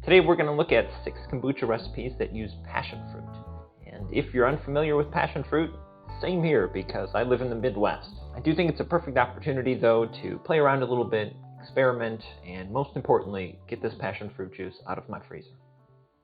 Today we're going to look at 6 kombucha recipes that use passion fruit. And if you're unfamiliar with passion fruit, same here because I live in the Midwest. I do think it's a perfect opportunity though to play around a little bit, experiment, and most importantly, get this passion fruit juice out of my freezer.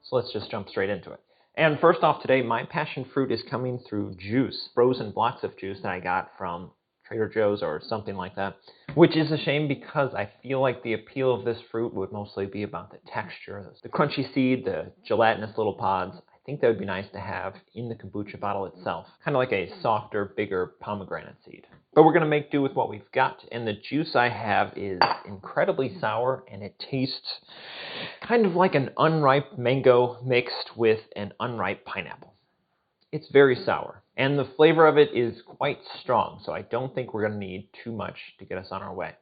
So let's just jump straight into it. And first off today, my passion fruit is coming through juice, frozen blocks of juice that I got from Trader Joe's or something like that, which is a shame because I feel like the appeal of this fruit would mostly be about the texture, the crunchy seed, the gelatinous little pods. I think that would be nice to have in the kombucha bottle itself, kind of like a softer, bigger pomegranate seed. But we're going to make do with what we've got, and the juice I have is incredibly sour, and it tastes kind of like an unripe mango mixed with an unripe pineapple. It's very sour, and the flavor of it is quite strong, so I don't think we're going to need too much to get us on our way.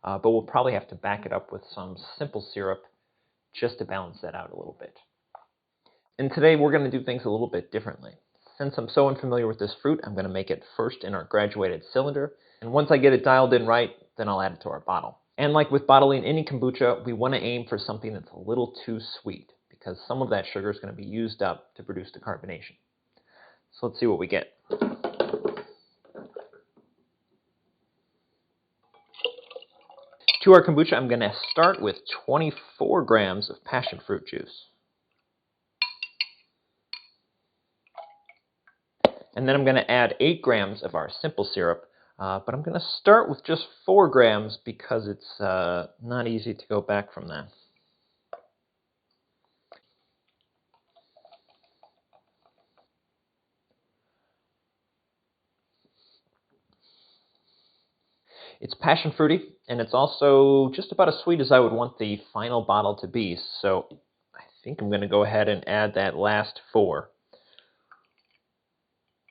But we'll probably have to back it up with some simple syrup just to balance that out a little bit. And today we're going to do things a little bit differently. Since I'm so unfamiliar with this fruit, I'm going to make it first in our graduated cylinder, and once I get it dialed in right, then I'll add it to our bottle. And like with bottling any kombucha, we want to aim for something that's a little too sweet, because some of that sugar is going to be used up to produce the carbonation. So let's see what we get. To our kombucha, I'm going to start with 24 grams of passion fruit juice. And then I'm going to add 8 grams of our simple syrup, but I'm going to start with just 4 grams because it's not easy to go back from that. It's passion fruity, and it's also just about as sweet as I would want the final bottle to be, so I think I'm going to go ahead and add that last 4.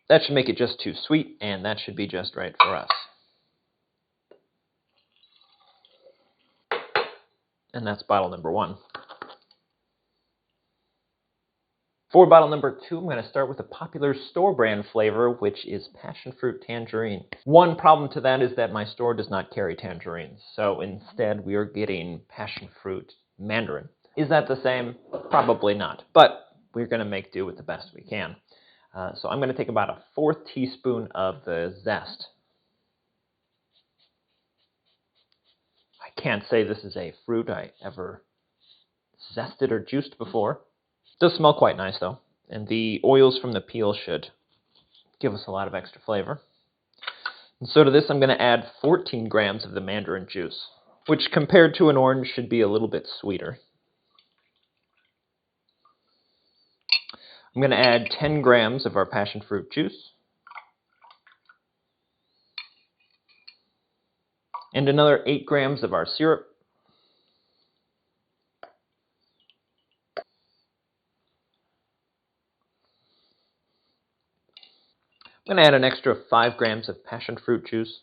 That should make it just too sweet, and that should be just right for us. And that's bottle number 1. For bottle number 2, I'm going to start with a popular store brand flavor, which is passion fruit tangerine. One problem to that is that my store does not carry tangerines, so instead we are getting passion fruit Mandarin. Is that the same? Probably not, but we're going to make do with the best we can. So I'm going to take about a 1/4 teaspoon of the zest. I can't say this is a fruit I ever zested or juiced before. It does smell quite nice though, and the oils from the peel should give us a lot of extra flavor. And so to this I'm going to add 14 grams of the mandarin juice, which compared to an orange should be a little bit sweeter. I'm going to add 10 grams of our passion fruit juice, and another 8 grams of our syrup. I'm going to add an extra 5 grams of passion fruit juice.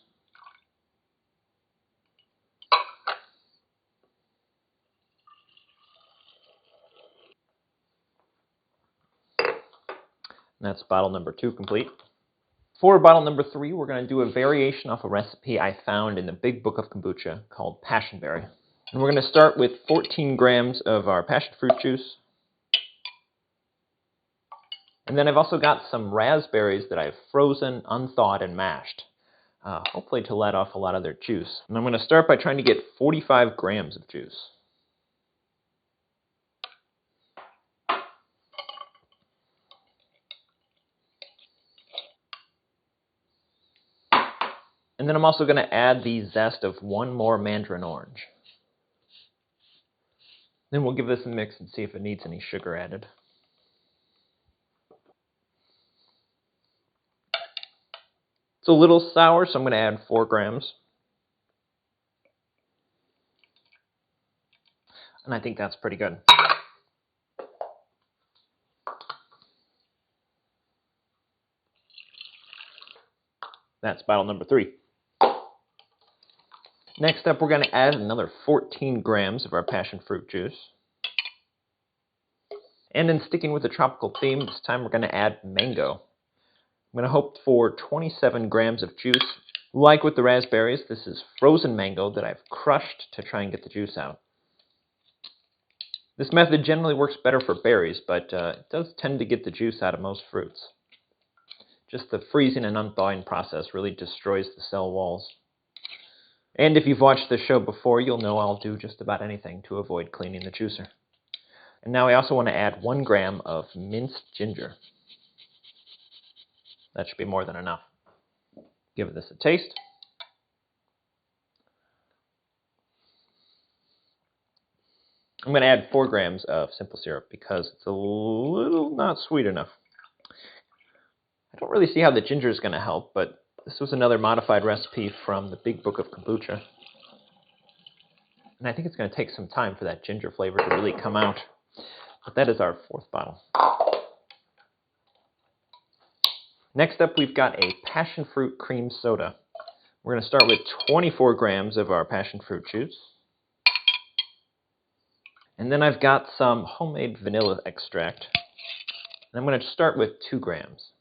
And that's bottle number 2 complete. For bottle number 3, we're going to do a variation off a recipe I found in the Big Book of Kombucha called Passionberry. And we're going to start with 14 grams of our passion fruit juice. And then I've also got some raspberries that I've frozen, unthawed, and mashed, hopefully to let off a lot of their juice. And I'm going to start by trying to get 45 grams of juice. And then I'm also going to add the zest of 1 more mandarin orange. Then we'll give this a mix and see if it needs any sugar added. It's a little sour, so I'm going to add 4 grams. And I think that's pretty good. That's bottle number 3. Next up, we're going to add another 14 grams of our passion fruit juice. And in sticking with the tropical theme, this time we're going to add mango. I'm going to hope for 27 grams of juice. Like with the raspberries, this is frozen mango that I've crushed to try and get the juice out. This method generally works better for berries, but it does tend to get the juice out of most fruits. Just the freezing and unthawing process really destroys the cell walls. And if you've watched this show before, you'll know I'll do just about anything to avoid cleaning the juicer. And now I also want to add 1 gram of minced ginger. That should be more than enough. Give this a taste. I'm going to add 4 grams of simple syrup because it's a little not sweet enough. I don't really see how the ginger is going to help, but this was another modified recipe from the Big Book of Kombucha. And I think it's going to take some time for that ginger flavor to really come out. But that is our 4th bottle. Next up, we've got a passion fruit cream soda. We're going to start with 24 grams of our passion fruit juice. And then I've got some homemade vanilla extract. And I'm going to start with 2 grams.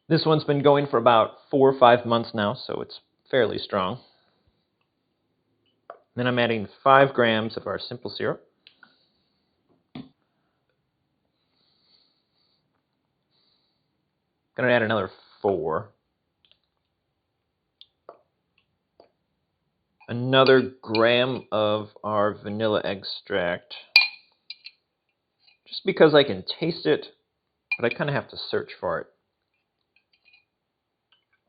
This one's been going for about 4 or 5 months now, so it's fairly strong. Then I'm adding 5 grams of our simple syrup. I'm going to add another 4. Another gram of our vanilla extract. Just because I can taste it, but I kind of have to search for it.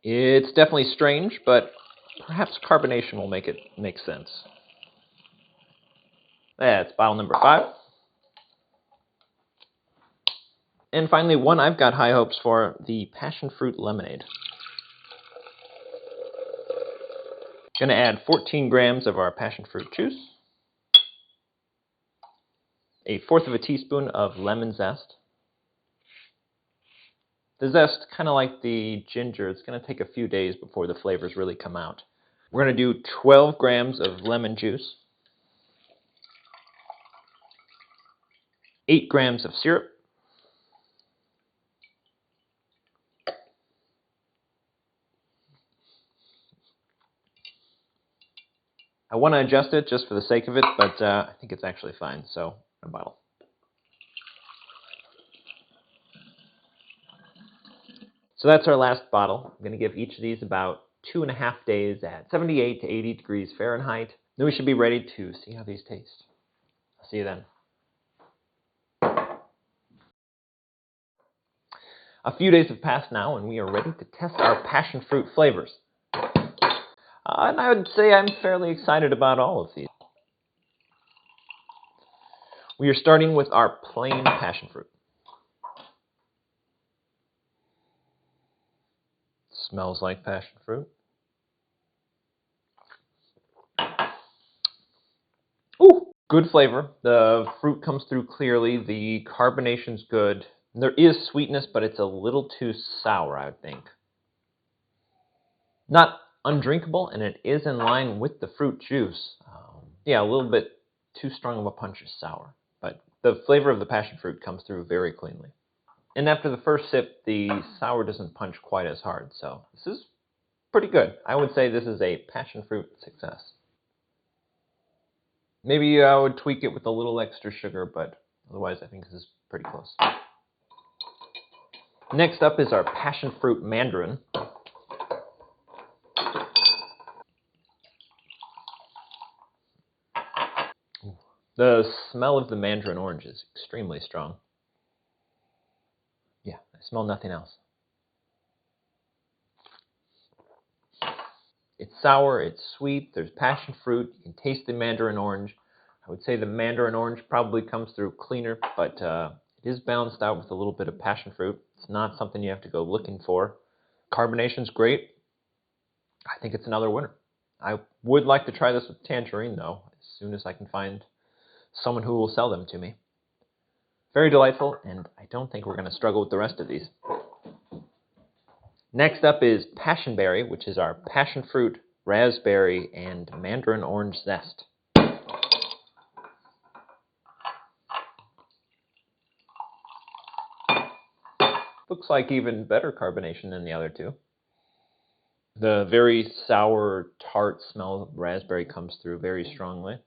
It's definitely strange, but perhaps carbonation will make it make sense. That's bottle number 5. And finally, one I've got high hopes for, the passion fruit lemonade. Going to add 14 grams of our passion fruit juice, 1/4 of a teaspoon of lemon zest. The zest, kind of like the ginger, it's going to take a few days before the flavors really come out. We're going to do 12 grams of lemon juice, 8 grams of syrup, I want to adjust it just for the sake of it, but I think it's actually fine, so a bottle. So that's our last bottle. I'm going to give each of these about 2.5 days at 78 to 80 degrees Fahrenheit. Then we should be ready to see how these taste. I'll see you then. A few days have passed now, and we are ready to test our passion fruit flavors. And I would say I'm fairly excited about all of these. We are starting with our plain passion fruit. Smells like passion fruit. Ooh, good flavor. The fruit comes through clearly. The carbonation's good. There is sweetness, but it's a little too sour, I would think. Not undrinkable, and it is in line with the fruit juice. Yeah, a little bit too strong of a punch of sour, but the flavor of the passion fruit comes through very cleanly. And after the first sip, the sour doesn't punch quite as hard, so this is pretty good. I would say this is a passion fruit success. Maybe I would tweak it with a little extra sugar, but otherwise I think this is pretty close. Next up is our passion fruit Mandarin. The smell of the mandarin orange is extremely strong. Yeah, I smell nothing else. It's sour, it's sweet, there's passion fruit, you can taste the mandarin orange. I would say the mandarin orange probably comes through cleaner, but it is balanced out with a little bit of passion fruit. It's not something you have to go looking for. Carbonation's great. I think it's another winner. I would like to try this with tangerine, though, as soon as I can find someone who will sell them to me. Very delightful, and I don't think we're going to struggle with the rest of these. Next up is Passionberry, which is our passion fruit, raspberry, and mandarin orange zest. Looks like even better carbonation than the other two. The very sour, tart smell of raspberry comes through very strongly.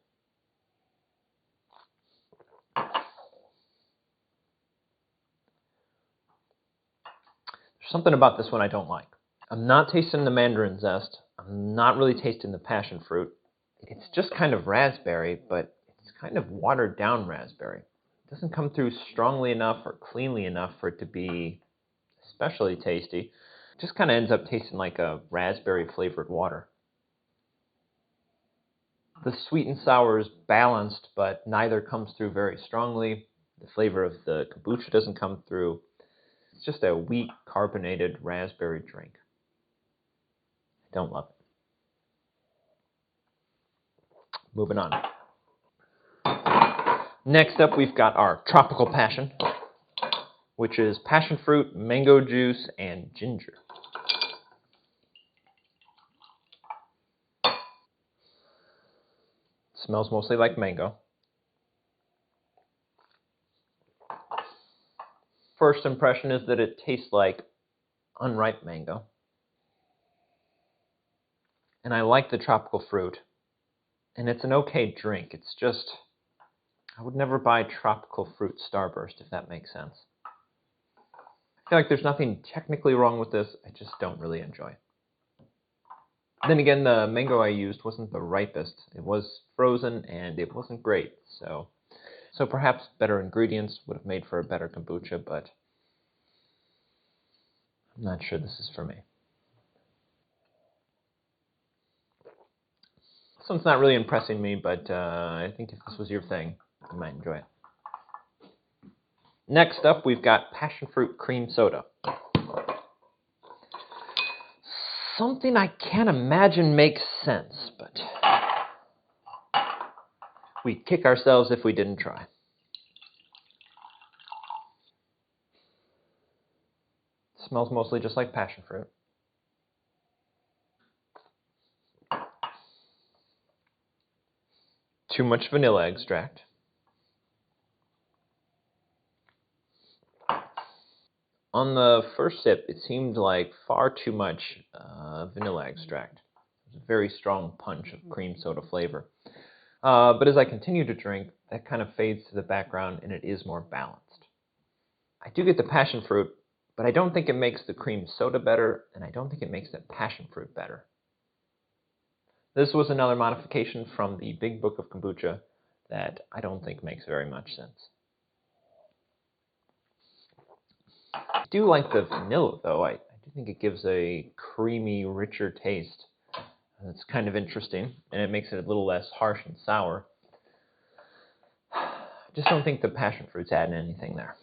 something about this one I don't like. I'm not tasting the mandarin zest. I'm not really tasting the passion fruit. It's just kind of raspberry, but it's kind of watered down raspberry. It doesn't come through strongly enough or cleanly enough for it to be especially tasty. It just kind of ends up tasting like a raspberry flavored water. The sweet and sour is balanced, but neither comes through very strongly. The flavor of the kombucha doesn't come through. It's just a weak, carbonated raspberry drink. I don't love it. Moving on. Next up, we've got our tropical passion, which is passion fruit, mango juice, and ginger. It smells mostly like mango. First impression is that it tastes like unripe mango. And I like the tropical fruit. And it's an okay drink. It's just, I would never buy tropical fruit Starburst, if that makes sense. I feel like there's nothing technically wrong with this, I just don't really enjoy it. Then again, the mango I used wasn't the ripest. It was frozen and it wasn't great, so perhaps better ingredients would have made for a better kombucha, but I'm not sure this is for me. This one's not really impressing me, but I think if this was your thing, you might enjoy it. Next up, we've got passion fruit cream soda. Something I can't imagine makes sense, but we'd kick ourselves if we didn't try. It smells mostly just like passion fruit. Too much vanilla extract. On the first sip, it seemed like far too much vanilla extract. It was a very strong punch of cream soda flavor. But as I continue to drink, that kind of fades to the background and it is more balanced. I do get the passion fruit, but I don't think it makes the cream soda better, and I don't think it makes the passion fruit better. This was another modification from the Big Book of Kombucha that I don't think makes very much sense. I do like the vanilla, though. I do think it gives a creamy, richer taste. It's kind of interesting, and it makes it a little less harsh and sour. I just don't think the passion fruit's adding anything there.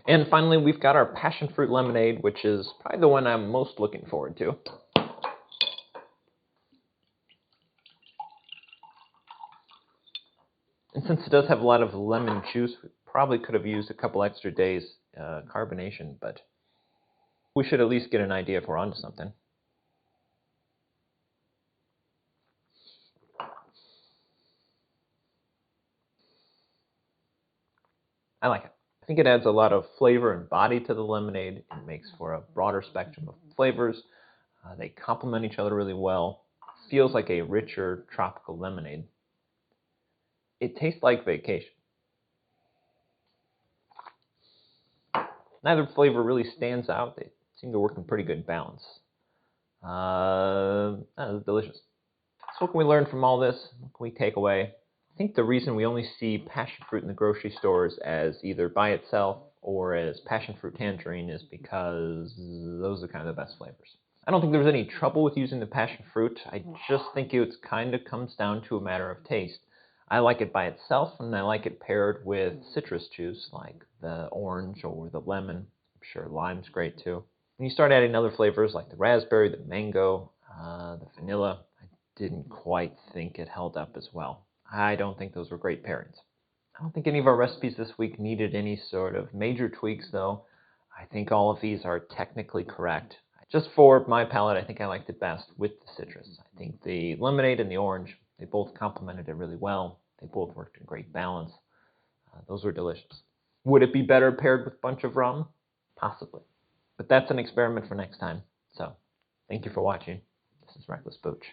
And finally, we've got our passion fruit lemonade, which is probably the one I'm most looking forward to. And since it does have a lot of lemon juice, we probably could have used a couple extra days carbonation, but we should at least get an idea if we're onto something. I like it. I think it adds a lot of flavor and body to the lemonade. It makes for a broader spectrum of flavors. They complement each other really well. It feels like a richer tropical lemonade. It tastes like vacation. Neither flavor really stands out. They seem to work in pretty good balance. It's delicious. So what can we learn from all this? What can we take away? I think the reason we only see passion fruit in the grocery stores as either by itself or as passion fruit tangerine is because those are kind of the best flavors. I don't think there's any trouble with using the passion fruit. I just think it kind of comes down to a matter of taste. I like it by itself, and I like it paired with citrus juice like the orange or the lemon. I'm sure lime's great too. When you start adding other flavors like the raspberry, the mango, the vanilla, I didn't quite think it held up as well. I don't think those were great pairings. I don't think any of our recipes this week needed any sort of major tweaks, though. I think all of these are technically correct. Just for my palate, I think I liked it best with the citrus. I think the lemonade and the orange, they both complemented it really well. They both worked in great balance. Those were delicious. Would it be better paired with a bunch of rum? Possibly. But that's an experiment for next time. So, thank you for watching. This is Reckless Pooch.